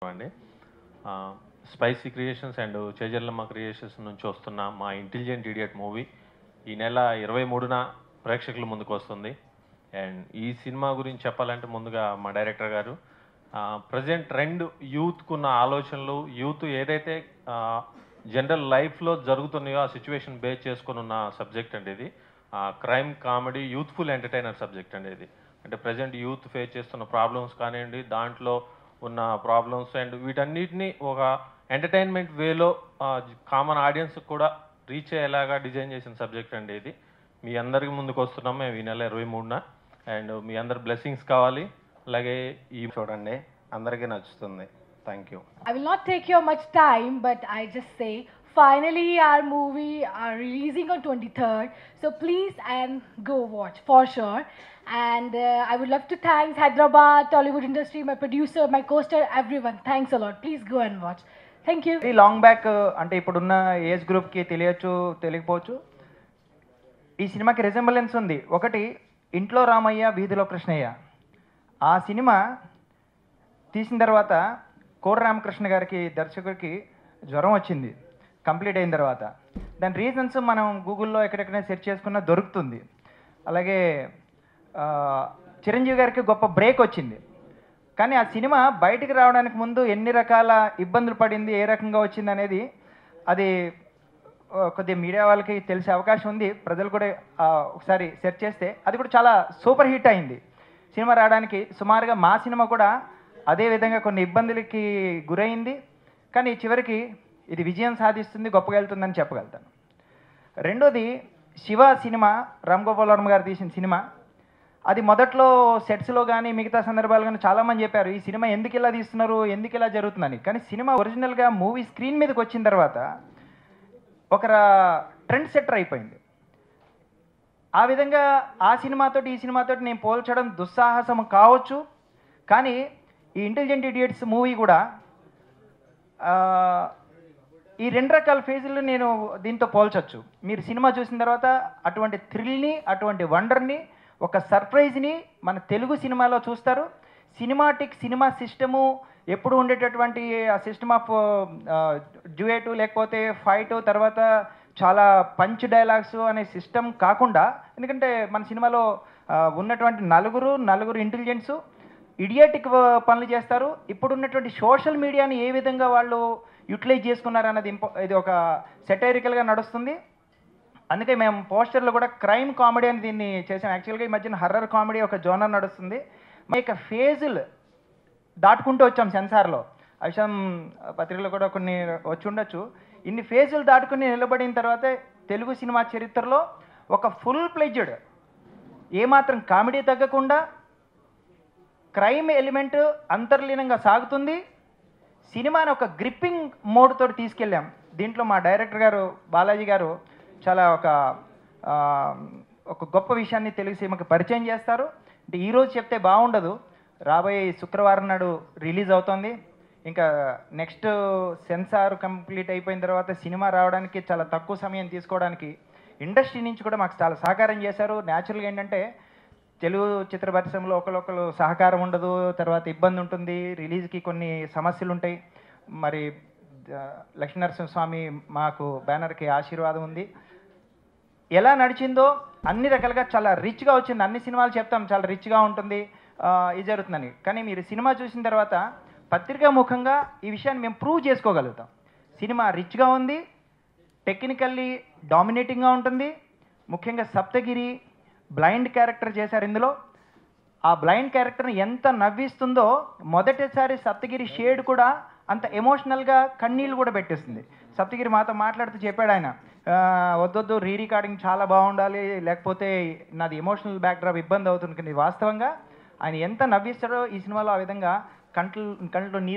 అండి. Spicy creations and చేజర్లమ్మ creations నుంచి వస్తున్న మా ఇంటెలిజెంట్ ఇడియట్ మూవీ ఈ నెల 23న ప్రేక్షకుల ముందుకు వస్తుంది. అండ్ ఈ సినిమా గురించి చెప్పాలంటే ముందుగా మా డైరెక్టర్ గారు ప్రజెంట్ ట్రెండ్ యూత్కున్న ఆలోచనలు, యూత్ ఏదైతే జనరల్ లైఫ్లో జరుగుతున్నాయో ఆ సిచ్యువేషన్ బేస్ చేసుకుని ఉన్న సబ్జెక్ట్ అండి ఇది. Crime comedy youthful entertainer subject అండి ఇది. అంటే ప్రజెంట్ యూత్ ఫేస్ చేస్తున్న ప్రాబ్లమ్స్ కానివ్వండి, దాంట్లో ఉన్న ప్రాబ్లమ్స్ అండ్ వీటన్నిటిని ఒక ఎంటర్టైన్మెంట్ వేలో కామన్ ఆడియన్స్ కూడా రీచ్ అయ్యేలాగా డిజైన్ చేసిన సబ్జెక్ట్ అండి ఇది. మీ అందరికి ముందుకు వస్తున్నాం మేము ఈ నెల 23న. అండ్ మీ అందరి బ్లెస్సింగ్స్ కావాలి. అలాగే ఈ చూడండి, అందరికీ నచ్చుతుంది. Thank you. I will not take your much time, but I just say finally our movie are releasing on 23rd, so please and go watch for sure. And I would love to thank Hyderabad, Tollywood industry, my producer, my co-star, everyone. Thanks a lot. Please go and watch. Thank you. Very long back అంటే ఇప్పుడున్న age గ్రూప్కి తెలియకపోవచ్చు. ఈ సినిమాకి రిజెంబలెన్స్ ఉంది. ఒకటి ఇంట్లో రామయ్య వీధిలో కృష్ణయ్య. ఆ సినిమా తీసిన తర్వాత కోట రామకృష్ణ గారికి దర్శకుడికి జ్వరం వచ్చింది కంప్లీట్ అయిన తర్వాత. దాని రీజన్స్ మనం గూగుల్లో ఎక్కడెక్కడ సెర్చ్ చేసుకున్నా దొరుకుతుంది. అలాగే చిరంజీవి గారికి గొప్ప బ్రేక్ వచ్చింది. కానీ ఆ సినిమా బయటికి రావడానికి ముందు ఎన్ని రకాల ఇబ్బందులు పడింది, ఏ రకంగా వచ్చింది అనేది అది కొద్దిగా మీడియా వాళ్ళకి తెలిసే అవకాశం ఉంది. ప్రజలు కూడా ఒకసారి సెర్చ్ చేస్తే అది కూడా చాలా సూపర్ హిట్ అయింది. సినిమా రావడానికి సుమారుగా మా సినిమా కూడా అదే విధంగా కొన్ని ఇబ్బందులకి గురైంది. కానీ చివరికి ఇది విజయం సాధిస్తుంది, గొప్పగా వెళ్తుందని చెప్పగలుగుతాను. రెండోది శివ సినిమా, రామ్ గోపాల్ వర్మ గారు తీసిన సినిమా. అది మొదట్లో సెట్స్లో కానీ మిగతా సందర్భాలు కానీ చాలామంది చెప్పారు ఈ సినిమా ఎందుకు ఇలా తీస్తున్నారు, ఎందుకు ఇలా జరుగుతుందని. కానీ సినిమా ఒరిజినల్గా మూవీ స్క్రీన్ మీదకి వచ్చిన తర్వాత ఒక ట్రెండ్ సెట్టర్ అయిపోయింది. ఆ విధంగా ఆ సినిమాతోటి ఈ సినిమాతోటి నేను పోల్చడం దుస్సాహసం కావచ్చు. కానీ ఈ ఇంటెలిజెంట్ ఇడియట్స్ మూవీ కూడా ఈ రెండు రకాల ఫేజులు నేను దీంతో పోల్చొచ్చు. మీరు సినిమా చూసిన తర్వాత అటువంటి థ్రిల్ని, అటువంటి వండర్ని, ఒక సర్ప్రైజ్ని మన తెలుగు సినిమాలో చూస్తారు. సినిమా సిస్టము ఎప్పుడు ఉండేటటువంటి ఆ సిస్టమ్ ఆఫ్ డ్యూయేటు లేకపోతే ఫైటు, తర్వాత చాలా పంచ్ డైలాగ్స్ అనే సిస్టమ్ కాకుండా, ఎందుకంటే మన సినిమాలో ఉన్నటువంటి నలుగురు ఇంటెలిజెంట్సు ఇడియాటిక్ పనులు చేస్తారు. ఇప్పుడున్నటువంటి సోషల్ మీడియాని ఏ విధంగా వాళ్ళు యూటిలైజ్ చేసుకున్నారు అన్నది ఇది ఒక సెటైరికల్గా నడుస్తుంది. అందుకే మేము పోస్టర్లో కూడా క్రైమ్ కామెడీ అని దీన్ని చేసాం. యాక్చువల్గా ఈ మధ్యన హర్రర్ కామెడీ ఒక జోనర్ నడుస్తుంది. ఇక ఫేజులు దాటుకుంటూ వచ్చాం సెన్సార్లో. ఆ విషయం పత్రికలో కూడా కొన్ని వచ్చి ఉండొచ్చు. ఇన్ని ఫేజులు దాటుకుని నిలబడిన తర్వాత తెలుగు సినిమా చరిత్రలో ఒక ఫుల్ ప్లెడ్జ్డ్, ఏమాత్రం కామెడీ తగ్గకుండా క్రైమ్ ఎలిమెంట్ అంతర్లీనంగా సాగుతుంది. సినిమాని ఒక గ్రిప్పింగ్ మోడ్ తోటి తీసుకెళ్ళాం. దీంట్లో మా డైరెక్టర్ గారు బాలాజీ గారు చాలా ఒక గొప్ప విషయాన్ని తెలుగు సినిమాకి పరిచయం చేస్తారు. అంటే ఈరోజు చెప్తే బాగుండదు, రాబోయే శుక్రవారం నాడు రిలీజ్ అవుతుంది. ఇంకా నెక్స్ట్ సెన్సార్ కంప్లీట్ అయిపోయిన తర్వాత సినిమా రావడానికి చాలా తక్కువ సమయం తీసుకోవడానికి ఇండస్ట్రీ నుంచి కూడా మాకు చాలా సహకారం చేశారు. న్యాచురల్గా ఏంటంటే తెలుగు చిత్ర పరిశ్రమలో ఒకరు సహకారం ఉండదు, తర్వాత ఇబ్బంది ఉంటుంది, రిలీజ్కి కొన్ని సమస్యలు ఉంటాయి. మరి లక్ష్మీనరసింహస్వామి మాకు బ్యానర్కి ఆశీర్వాదం ఉంది. ఎలా నడిచిందో అన్ని రకాలుగా చాలా రిచ్గా వచ్చింది. అన్ని సినిమాలు చెప్తాం చాలా రిచ్గా ఉంటుంది ఇది జరుగుతుందని. కానీ మీరు సినిమా చూసిన తర్వాత పత్రికా ముఖంగా ఈ విషయాన్ని మేము ప్రూవ్ చేసుకోగలుగుతాం. సినిమా రిచ్గా ఉంది, టెక్నికల్లీ డామినేటింగ్గా ఉంటుంది. ముఖ్యంగా సప్తగిరి బ్లైండ్ క్యారెక్టర్ చేశారు ఇందులో. ఆ బ్లైండ్ క్యారెక్టర్ని ఎంత నవ్విస్తుందో, మొదటిసారి సప్తగిరి షేడ్ కూడా అంత ఎమోషనల్గా కన్నీళ్ళు కూడా పెట్టేస్తుంది. సప్తగిరి మాతో మాట్లాడుతూ చెప్పాడు ఆయన, వద్దొద్దు రీ రికార్డింగ్ చాలా బాగుండాలి, లేకపోతే నాది ఎమోషనల్ బ్యాక్డ్రాప్ ఇబ్బంది అవుతుంది. కానీ వాస్తవంగా ఆయన ఎంత నవ్విస్తాడో ఈ సినిమాలో ఆ విధంగా కంట్లో నీరు